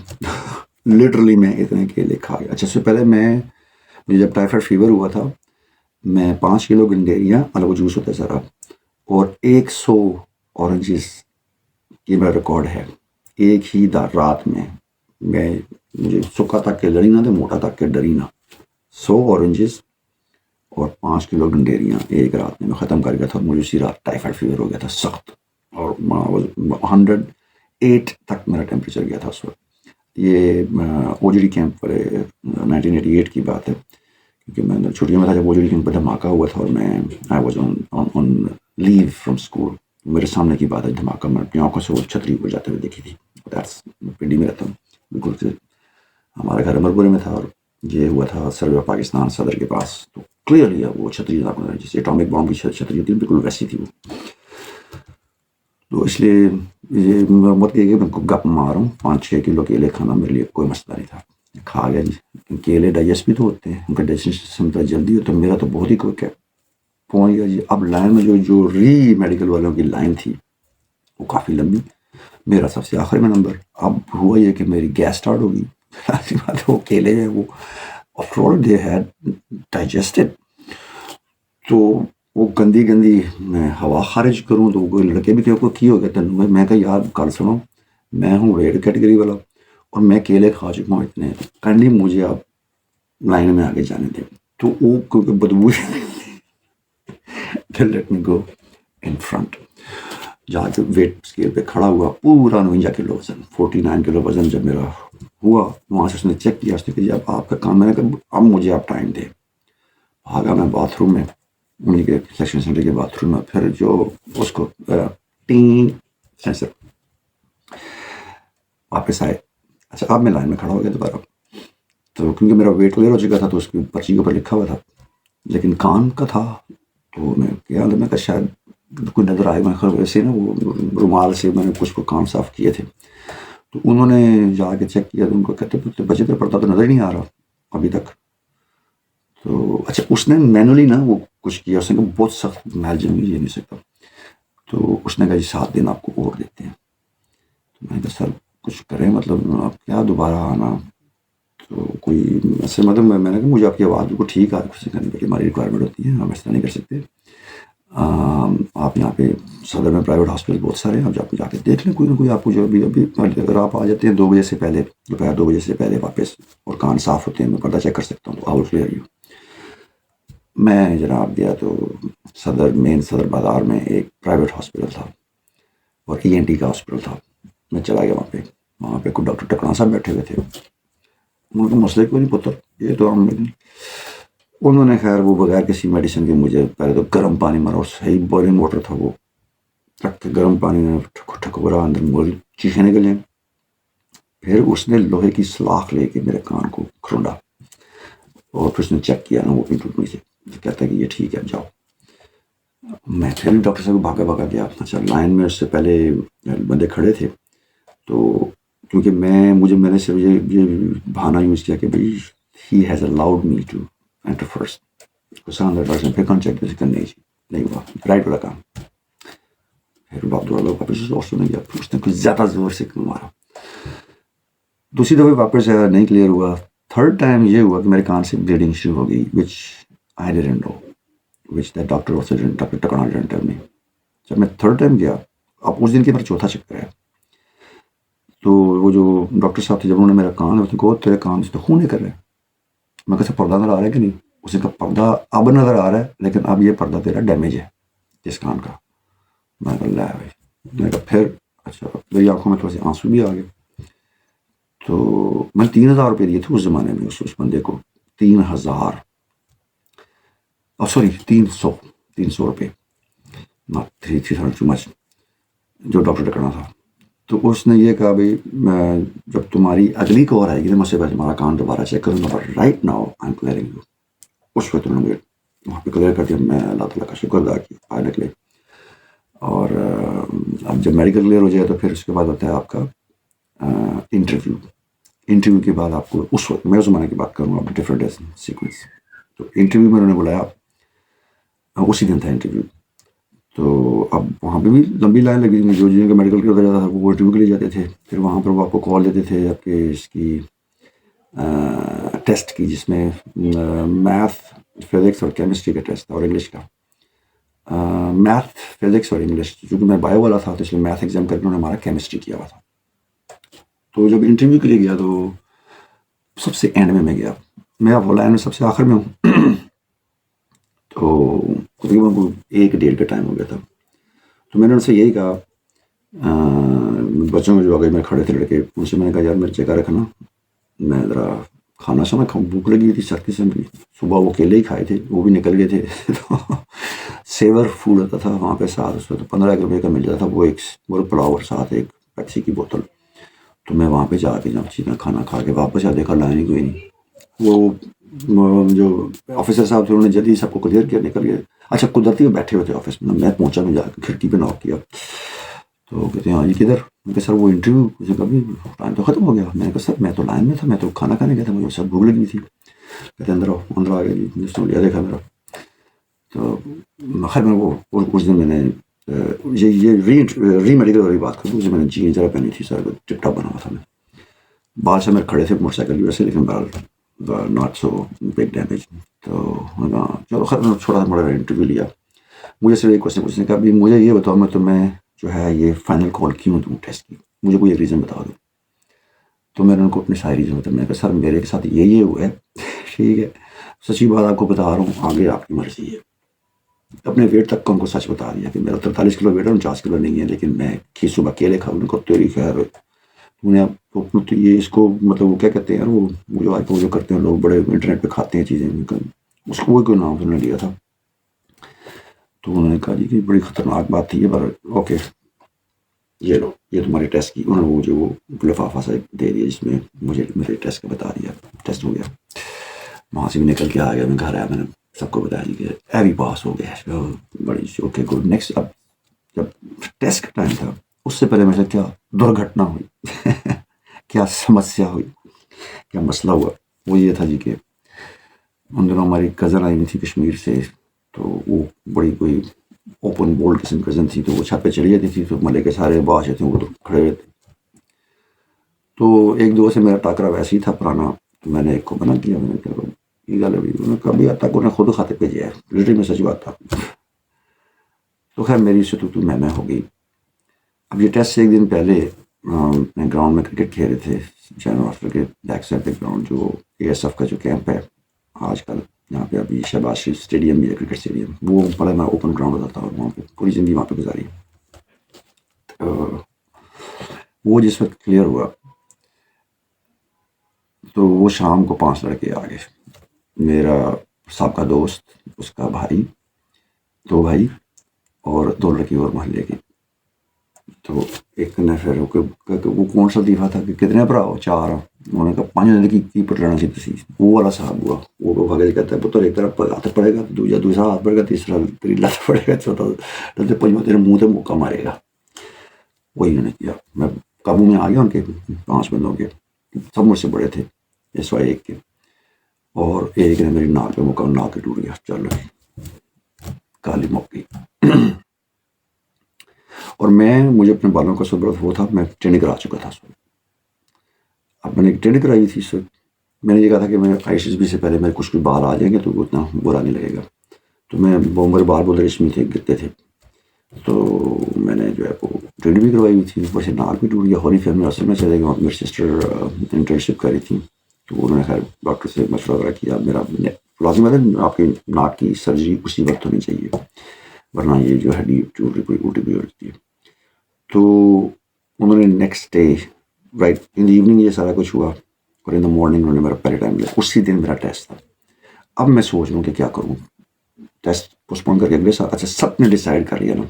لٹرلی میں اتنے کیلے کھا گیا. اچھا اس سے پہلے مجھے جب ٹائیفائڈ فیور ہوا تھا، میں 5 کلو گنڈیریاں، الگ جوس ہوتا ہے سارا، اور 100 اورنجز یہ میرا ریکارڈ ہے. ایک ہی رات میں مجھے سکا تک کے لڑی نہ تو موٹا تک کے ڈری نہ. 100 اورنجز اور 5 کلو گنڈیریاں ایک رات میں ختم کر گیا تھا. اور مجھے اسی رات ٹائیفائڈ فیور ہو گیا تھا سخت. اور 108 تک میرا ٹیمپریچر گیا تھا اس وقت. یہ او جی ڈی کیمپ والے 1988 کی بات ہے، کیونکہ میں چھٹیوں میں تھا جب او جی ڈی کیمپ پہ دھماکہ ہوا تھا. اور میں I was on leave from school. میرے سامنے کی بات ہے دھماکہ، میں اپنی آنکھوں سے وہ چھتری اوپر جاتے ہوئے دیکھی تھی. پنڈی میں رہتا ہوں بالکل سے، ہمارا گھر امرپورے میں تھا. اور یہ ہوا تھا سروے آف پاکستان صدر کے پاس. تو کلیئرلی وہ چھتری جیسے اٹامک بام کی چھتری ہوتی ہے بالکل ویسی تھی وہ. تو اس لیے یہ مت کہ میں گپ ماروں. 5-6 کلو کیلے کھانا میرے لیے کوئی مسئلہ نہیں تھا. کھا گیا جی. کیلے ڈائجسٹ بھی تو ہوتے ہیں، ان کا ڈائجسٹ سسٹم جلدی ہوتا ہے. میرا تو بہت ہی کوئک ہے، پہنچ گیا جی. اب لائن میں جو میڈیکل والوں کی لائن تھی وہ کافی لمبی، میرا سب سے آخر میں نمبر. اب ہوا یہ کہ میری گیس اسٹارٹ ہوگی. وہ کیلے ہیں وہ after all they had digested. تو وہ گندی میں ہوا خارج کروں تو وہ لڑکے بھی کہ کی ہو گیا تین. میں کہا یار کل سنو، میں ہوں ریڈ کیٹیگری والا اور میں کیلے کھا چکا ہوں اتنے، کائنڈلی مجھے آپ لائن میں آگے جانے دیں. تو وہ کیونکہ بدبو let me go in front. جا کے ویٹ اسکیل پہ کھڑا ہوا، پورا 49 کلو وزن، 49 کلو وزن جب میرا ہوا. وہاں سے اس نے چیک کیا، اس نے کہا جی اب آپ کا کام. میں نے کہا اب مجھے آپ ٹائم دیں. بھاگا میں باتھ روم میں، انہیں کے سیکشن سینٹر کے باتھ روم میں. پھر جو اس کو ٹین سینسر واپس آئے. اچھا اب میں لائن میں کھڑا ہو گیا دوبارہ. تو کیونکہ میرا ویٹ کلیئر ہو چکا تھا تو اس کی پرچی کے اوپر لکھا ہوا تھا، لیکن کان کا تھا. تو میں کیا میں کہا شاید کوئی نظر آئے. میں ویسے نا وہ رومال سے میں نے کچھ کو کان صاف کیے تھے. تو انہوں نے جا کے چیک کیا تو ان کو کہتے بچے تو پڑتا تو نظر ہی نہیں آ رہا ابھی تک. تو اچھا اس نے مینولی نا وہ کچھ کیا. اس نے کہا بہت سخت محل جمی یہ نہیں سکتا. تو اس نے کہا جی 7 دن آپ کو اور دیتے ہیں. تو میں نے کہا سر کچھ کریں، مطلب آپ کیا دوبارہ آنا. تو کوئی ایسے مطلب میں نے کہا مجھے آپ کی آواز بالکل ٹھیک ہے، کچھ کرنے کے لیے ہماری ریکوائرمنٹ ہوتی ہے، ہم ایسا نہیں کر سکتے. آپ یہاں پہ صدر میں پرائیویٹ ہاسپٹل بہت سارے ہیں، آپ جا کے دیکھ لیں کوئی نہ کوئی آپ کو جو ابھی اگر آپ آ جاتے ہیں 2 بجے سے پہلے، دوپہر 2 بجے سے پہلے واپس، اور کان صاف ہوتے ہیں، میں پردہ چیک کر سکتا ہوں تو آؤٹ کلیئر یو. میں جناب گیا تو مین صدر بازار میں ایک پرائیویٹ ہاسپٹل تھا اور ای این ٹی کا ہاسپٹل تھا. میں چلا گیا وہاں پہ کوئی ڈاکٹر ٹکڑا صاحب بیٹھے ہوئے تھے. ان کے مسئلے کوئی نہیں پتر، یہ تو ہم انہوں نے خیر وہ بغیر کسی میڈیسن کے مجھے پہلے تو گرم پانی مارا. اور صحیح بوائلنگ واٹر تھا وہ، رکھ کے گرم پانی میں ٹھکورا اندر مول چیخیں نکلیں. پھر اس نے لوہے کی سلاخ لے کے میرے کان کو کھرونڈا اور پھر اس نے چیک کیا نا وہ بھی ٹوٹنے سے. کہتا ہے کہ یہ ٹھیک ہے جاؤ. میں پھر بھی ڈاکٹر صاحب کو بھاگا گیا. اچھا لائن میں اس سے پہلے بندے کھڑے تھے تو کیونکہ میں نے صرف یہ بہانہ یوز کیا کہ بھائی he has allowed me to enter first. پھر کون چیک نہیں ہوا رائٹ والا کام. پھر ڈاکٹر والا واپس اور سنیں گے اس نے کچھ زیادہ زور سے مارا. دوسری دفعہ واپس نہیں کلیئر ہوا. تھرڈ ٹائم یہ ہوا کہ میرے کان سے بلیڈنگ شروع ہو گئی which I didn't know which the doctor ٹکنا ڈنٹ ٹیل می. جب میں تھرڈ ٹائم گیا اب اس دن کے میرا چوتھا چکر ہے تو وہ جو ڈاکٹر صاحب تھے جب انہوں نے میرا کان اس نے کہا تیرے کان سے تو خون نکل رہا ہے. میں کہا پردہ نظر آ رہا ہے کہ نہیں. اس نے کہا پردہ اب نظر آ رہا ہے لیکن اب یہ پردہ تیرا ڈیمیج ہے اس کان کا. میں کہا لا بھائی. میں کہا پھر اچھا میری آنکھوں میں تھوڑے سے آنسو بھی آ گئے. تو میں 3,000 روپئے دیے تھے اس زمانے میں اس بندے کو. 3,000 سوری 300 روپئے ناٹ 300 ٹو مچ جو ڈاکٹر ٹکنا تھا. تو اس نے یہ کہا بھائی میں جب تمہاری اگلی کور آئے گی تو میں سے تمہارا کان دوبارہ چیک کروں گا but right now I am clearing you. اس وقت انہوں نے وہاں پہ کلیئر کر دیا. میں اللہ تعالیٰ کا شکر ادا کیا آئے نکلے. اور اب جب میڈیکل کلیئر ہو جائے تو پھر اس کے بعد ہوتا ہے آپ کا انٹرویو کے بعد آپ کو اس وقت میں اس زمانے کی بات کروں گا ڈفرینٹ سیکوینس. تو انٹرویو میں انہوں نے بلایا اسی دن تھا انٹرویو. تو اب وہاں پہ بھی لمبی لائن لگی تھی. جو جن کا میڈیکل کلیئر ہو جاتا تھا وہ انٹرویو کے لیے جاتے تھے. پھر وہاں پر وہ آپ کو کال دیتے تھے آپ کے اس کی ٹیسٹ کی جس میں میتھ فزکس اور کیمسٹری کا ٹیسٹ تھا اور انگلش کا. میتھ فزکس اور انگلش چونکہ میں بایو والا تھا تو اس لیے میتھ ایگزام کر کے انہوں نے ہمارا کیمسٹری کیا ہوا تھا. تو جب انٹرویو کے لیے گیا تو سب سے اینڈ میں گیا. میں اب لائن میں سب سے آخر میں ہوں. تو تقریباً 1-1.5 کا ٹائم ہو گیا تھا. تو میں نے ان سے یہی کہا بچوں میں جو آگے میں کھڑے تھے لڑکے ان سے میں نے کہا یار میرے جگہ رکھنا میں ذرا کھانا سا میں بھوک لگی تھی سختی سے. صبح وہ کیلے ہی کھائے تھے وہ بھی نکل گئے تھے. تو سیور فوڈ ہوتا تھا وہاں پہ ساتھ اس وقت 15 روپئے کا مل جاتا تھا وہ ایک پلاؤ اور ساتھ ایک پیپسی کی بوتل. تو میں وہاں پہ جا کے جب چیزیں کھانا کھا کے واپس آ دیکھا لائن ہی کوئی نہیں. وہ جو آفیسر صاحب تھے انہوں نے جلدی سب کو کلیئر کیا نکل گئے. اچھا قدرتی بیٹھے ہوئے تھے آفس میں. میں پہنچا میں جا کے کھڑکی پہ ناک کیا تو کہتے ہیں ہاں جی کدھر. میں کہ سر وہ انٹرویو مجھے کبھی ٹائم تو ختم ہو گیا. میں نے کہا سر میں تو لائن میں تھا میں تو کھانا کھانے گیا تھا مجھے سب بھوک لگی تھی. کہتے اندر آؤ. اندر آ گیا جی جس نے لیا دیکھا میرا. تو خیر میں وہ اس دن میں نے یہ ری میڈیکل والی بات کروں اسے میں نے جین ذرا پہنی تھی سر ٹپ ٹاپ بنا ہوا تھا. میں باہر سے میرے کھڑے تھے موٹر سائیکل ویسے لیکن بہرحال ناٹ سو بگ ڈیمیج. تو چلو خیر میں چھوٹا سا بڑا انٹرویو لیا. مجھے صرف ایک کوشچن پوچھنے کا ابھی مجھے یہ بتاؤ میں تمہیں جو ہے یہ فائنل کال کیوں دوں ٹیسٹ کی مجھے کوئی ایک ریزن بتا دو. تو میں نے ان کو اپنی ساری ریزن بتایا. میں نے کہا سر میرے کے ساتھ یہ ہوا ہے. ٹھیک ہے سچی بات آپ کو بتا رہا ہوں آگے آپ کی مرضی ہے. اپنے ویٹ تک کا ان کو سچ بتا دیا کہ میرا 43 کلو ویٹ ہے 49 کلو نہیں ہے لیکن میں صبح کیلے کھاؤں. ان کو تیری خیر انہیں یہ اس کو مطلب وہ کیا کہتے ہیں وہ جو کرتے ہیں لوگ بڑے انٹرنیٹ پہ کھاتے ہیں چیزیں اس کو کوئی نام انہوں نے لیا تھا. تو انہوں نے کہا جی کہ بڑی خطرناک بات تھی یہ پر اوکے یہ لو یہ تمہارے ٹیسٹ کی. انہوں نے مجھے وہ لفافہ سے دے دیا جس میں مجھے میرے ٹیسٹ کا بتا دیا. ٹیسٹ ہو گیا. وہاں سے بھی نکل کے آ گیا. میں گھر آیا میں نے سب کو بتا دی کہ ایوی پاس ہو گیا. بڑی اوکے گڈ نیکسٹ. اب جب ٹیسٹ کا ٹائم تھا اس سے پہلے میرے کیا درگھٹنا ہوئی کیا سمسیا ہوئی کیا مسئلہ ہوا وہ یہ تھا جی کہ ان دنوں ہماری کزن آئی ہوئی تھی کشمیر سے. تو وہ بڑی کوئی اوپن بولڈ قسم کزن تھی. تو وہ چھت پہ چلی جاتی تھی تو ملے کے سارے بادشاہ تھے وہ تو کھڑے ہوئے تھے. تو ایک دو سے میرا ٹاکرا ویسے ہی تھا پرانا. تو میں نے ایک کو منع کیا. میں نے کہا یہ گل ہے انہوں نے کبھی اب تک انہیں خود کھاتے بھیجا ہے لٹری میں سچ بات تھا. تو خیر میری سے تو میں ہو گئی. اب یہ ٹیسٹ سے ایک دن پہلے میں گراؤنڈ میں کرکٹ کھیل رہے تھے جین ہاسپٹل کے بیک سائڈ پہ گراؤنڈ جو اے ایس ایف کا جو کیمپ ہے آج کل یہاں پہ ابھی شہباز شریف اسٹیڈیم بھی ہے کرکٹ اسٹیڈیم. وہ بڑا میں اوپن گراؤنڈ ہوتا تھا اور وہاں پہ پوری زندگی وہاں پہ گزاری. وہ جس وقت کلیئر ہوا تو وہ شام کو 5 لڑکے آ گئے. میرا سابقہ دوست اس کا بھائی 2 بھائی اور 2 لڑکی اور محلے کی. تو ایک نے پھر وہ کون سا دیفا تھا کہ کتنے بھرا ہو 4. انہوں نے کہا 5 زندگی کی پر لڑنا سی تھی. وہ والا صاحب ہوا وہ بھاگے کہتا ہے پتر ایک طرف ہاتھ پڑے گا دوسرا ہاتھ پڑے گا تیسرا تیری لت پڑے گا چوتھا پنجواں تیرے منہ سے موقع مارے گا. وہی انہوں نے کیا. میں قابو میں آ گیا ان کے 5 بندوں کے، سب مجھ سے بڑے تھے سوائے ایک کے، اور ایک نے میری ناک پہ موقع ناک کے ٹوٹ گیا، چل کالی موقع. اور مجھے اپنے بالوں کا صبح وہ تھا، میں ٹریننگ کرا چکا تھا. اب میں نے ٹریننگ کرائی تھی سر، میں نے یہ کہا تھا کہ میں ISSB سے پہلے میرے کچھ بال آ جائیں گے تو اتنا برا نہیں لگے گا. تو میں میرے بال بہت ریشمی تھے، گرتے تھے، تو میں نے جو ہے وہ ٹریننگ بھی کروائی ہوئی تھی، اوپر سے ناک بھی ٹوٹ گیا. ہولی فیملی ہاسپٹل میں چلے گا، میری سسٹر انٹرنشپ کری تھی، تو انہوں نے خیر ڈاکٹر سے مشورہ وغیرہ کیا. میرا لازم ہے آپ کی ناک کی سرجری اسی وقت ہونی چاہیے، ورنہ یہ جو ہڈی ٹوٹ کوئی الٹی بھی ہو جاتی ہے. تو انہوں نے next day right in the evening یہ سارا کچھ ہوا، اور ان دا مارننگ انہوں نے میرا پہلے ٹائم لیا. اسی دن میرا ٹیسٹ تھا. اب میں سوچ رہا ہوں کہ کیا کروں، ٹیسٹ پوسٹ پون کر کے اگلے سال. اچھا سب نے ڈیسائیڈ کر لیا نا،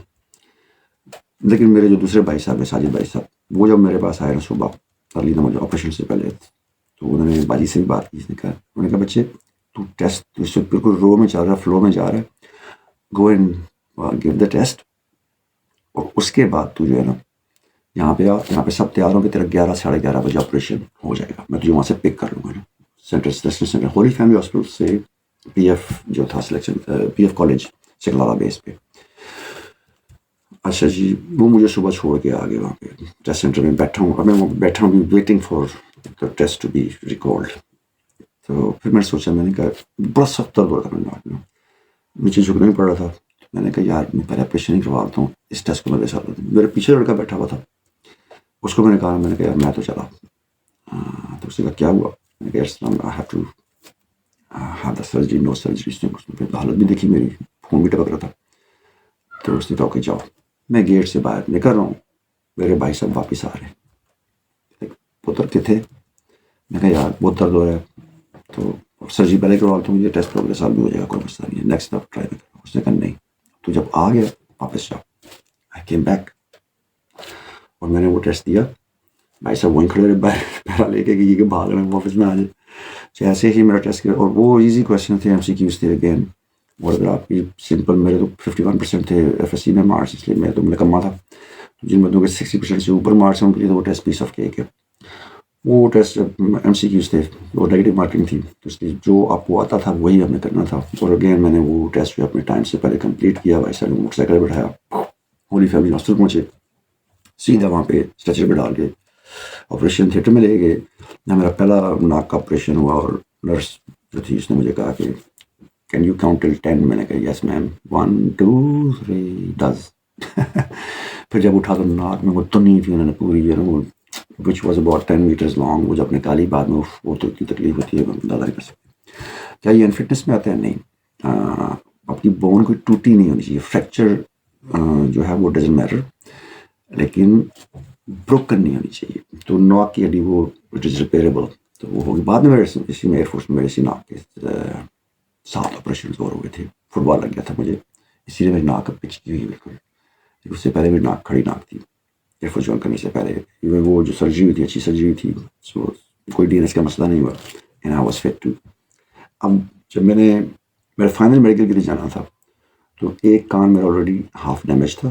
لیکن میرے جو دوسرے بھائی صاحب ہیں، ساجد بھائی صاحب، وہ جب میرے پاس آئے نا صبح ارلی مجھے آپریشن سے پہلے، تو انہوں نے باجی سے بھی بات کی. انہوں نے کہا بچے تو ٹیسٹ اس وقت بالکل رو میں چل رہا ہے، فلو میں جا رہا ہے، go and give the test, اور اس کے بعد تو جو ہے نا یہاں پہ سب تیار ہوں کہ تیرا 11 ساڑھے 11 بجے آپریشن ہو جائے گا. میں تجھے وہاں سے پک کر لوں گا سینٹر ہولی فیملی ہاسپٹل سے PF جو تھا سلیکشن PF کالج چکلالہ بیس پہ. اچھا جی، وہ مجھے صبح چھوڑ کے آگے وہاں پہ ٹیسٹ سینٹر میں بیٹھا ہوں. اب میں بیٹھا ہوں waiting for the test to be record. تو پھر میں نے سوچا، میں نے کہا بڑا سخت درد ہو رہا تھا، میں نیچے جھکنا ہی پڑ رہا تھا. میں نے کہا یار میں پہلے آپریشن ہی کرواتا ہوں، اس ٹیسٹ کو میرے ساتھ. میرے پیچھے لڑکا بیٹھا ہوا تھا، اس کو میں نے کہا یار میں تو چلا. تو اس نے کہا کیا ہوا؟ میں نے کہا I have to have the surgery, no surgery. اس نے حالت بھی دیکھی میری، خون بھی ٹپک رہا تھا. تو اس نے کہا کہ جاؤ. میں گیٹ سے باہر نکل رہا ہوں، میرے بھائی صاحب واپس آ رہے ہیں. پتر کے تھے. میں کہا یار بہت درد ہو رہا ہے، تو سرجری پہلے کرواتا ہوں، یہ ٹیسٹ اگلے سال بھی ہو جائے گا، کوئی مسئلہ نہیں ہے، نیکسٹ آپ ٹرائی میں. اس نے کہا نہیں، تو جب آ گیا واپس جاؤ. آئی کیم بیک، اور میں نے وہ ٹیسٹ دیا. بھائی صاحب وہیں کھڑے رہے باہر، پیرا لے کے کہ بھاگ رہے ہیں آفس میں آ جائے. ایسے ہی میرا ٹیسٹ کیا، اور وہ ایزی کویشچن تھے، MCQs تھے اگین. اور اگر آپ کی سمپل، میرے تو 51% تھے FSC میں مارکس، اس لیے میں تو نکما تھا. جن بندوں کے 60% سے اوپر مارکس ہیں ان کے لیے تو وہ ٹیسٹ پیس آف کیک ہے. وہ ٹیسٹ MCQs تھے، وہ نیگیٹو مارکنگ تھی، تو اس لیے جو آپ کو آتا تھا وہی ہمیں کرنا تھا. اور اگین میں نے وہ ٹیسٹ جو اپنے ٹائم سے پہلے کمپلیٹ کیا. بھائی صاحب نے موٹر سائیکل بٹھایا، ہولی فیملی ہاسپٹل پہنچے، سیدھا وہاں پہ اسٹریچر پہ ڈال کے آپریشن تھیٹر میں لے گئے. جہاں میرا پہلا ناک کا آپریشن ہوا، اور نرس جو تھی اس نے مجھے کہا کہ کین یو کاؤنٹ ٹل 10؟ میں نے کہا یس میم، 1 2 3 ڈز. پھر جب اٹھا تو ناک میں وہ تنی تھی انہوں نے پوری، جو ہے نا وہ which was about 10 metres long. وہ جب اپنے کالی بعد میں وہ تو اتنی تکلیف ہوتی ہے اندازہ نہیں کر سکتے. کیا یہ انفٹنس میں آتا ہے؟ نہیں. اپنی بون کوئی ٹوٹی نہیں ہونی چاہیے. فریکچر جو ہے وہ ڈزنٹ میٹر، لیکن بروکن نہیں ہونی چاہیے. تو ناک کی ہڈی وہ اٹ از ریپیریبل. تو وہ ہوگی. بعد میں اسی میں ایئر فورس میں میرے اسی ناک کے 7 آپریشن اور ہوئے تھے. فٹ بال لگ گیا تھا مجھے، اسی لیے میری ناک پچ کی ہوئی بالکل. اس سے پہلے میری ناک کھڑی ناک تھی ایئر فورس جوائن کرنے سے پہلے. ایون وہ جو سرجری ہوئی تھی اچھی سرجری ہوئی تھی، سو کوئی DNS کا مسئلہ نہیں ہوا. And I was fit too. اب جب میرے فائنل میڈیکل کے لیے جانا تھا، تو ایک کان میرا آلریڈی ہاف ڈیمیج تھا،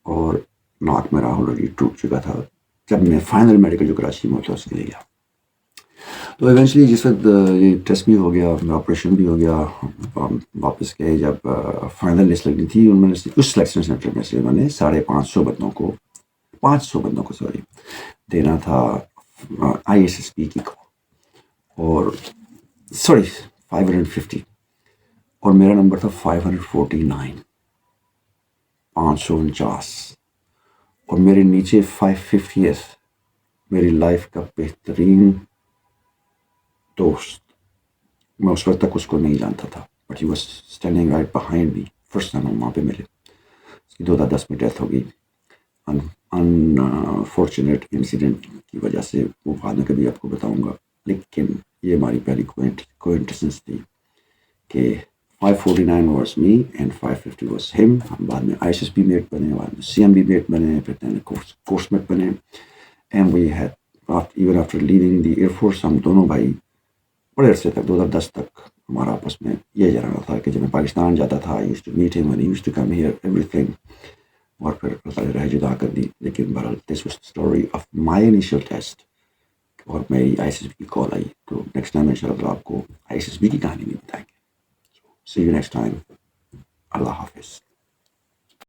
اور ناک میرا آلریڈی ٹوٹ چکا تھا جب میں فائنل میڈیکل جو کراچی میں ہوتا اس کے لیے گیا. تو ایونچولی جس وقت یہ ٹیسٹ بھی ہو گیا، میرا آپریشن بھی ہو گیا، واپس گئے. جب فائنل لسٹ لگنی تھی، انہوں نے اس سلیکشن سینٹر میں سے انہوں نے 550 بندوں کو دینا تھا ISSB کی کو، اور 550، اور میرا نمبر تھا 549، 549. اور میرے نیچے 550th میری لائف کا بہترین دوست. میں اس وقت تک اس کو نہیں جانتا تھا، but he was standing right behind me. First time ہم وہاں پہ ملے. اس کی 2010 میں ڈیتھ ہو گئی انفارچونیٹ انسیڈنٹ کی وجہ سے. وہ بعد میں کبھی آپ کو بتاؤں گا. لیکن یہ ہماری پہلی کوئنٹسنس تھی کہ 549 واز می اینڈ 550 واز ہم. ہم بعد میں ISSB میٹ بنے، بعد میں CMB میٹ بنے، پھر کورس میٹ بنے. And we had even after leaving the air force ہم دونوں بھائی بڑے عرصے تک 2010 تک ہمارا آپس میں یہ جانا تھا کہ جب میں پاکستان جاتا تھا I used to meet him and he used to come here, everything. اور پھر اللہ تعالیٰ نے رہ جدا کر دی. لیکن بہرحال this was story of my initial test. اور میری آئی ایس ایس بی کی کال آئی تو نیکسٹ ٹائم ان شاء اللہ آپ کو آئی ایس ایس بی کی کہانی بھی بتائیں گے. سی یو نیکسٹ ٹائم. اللہ حافظ.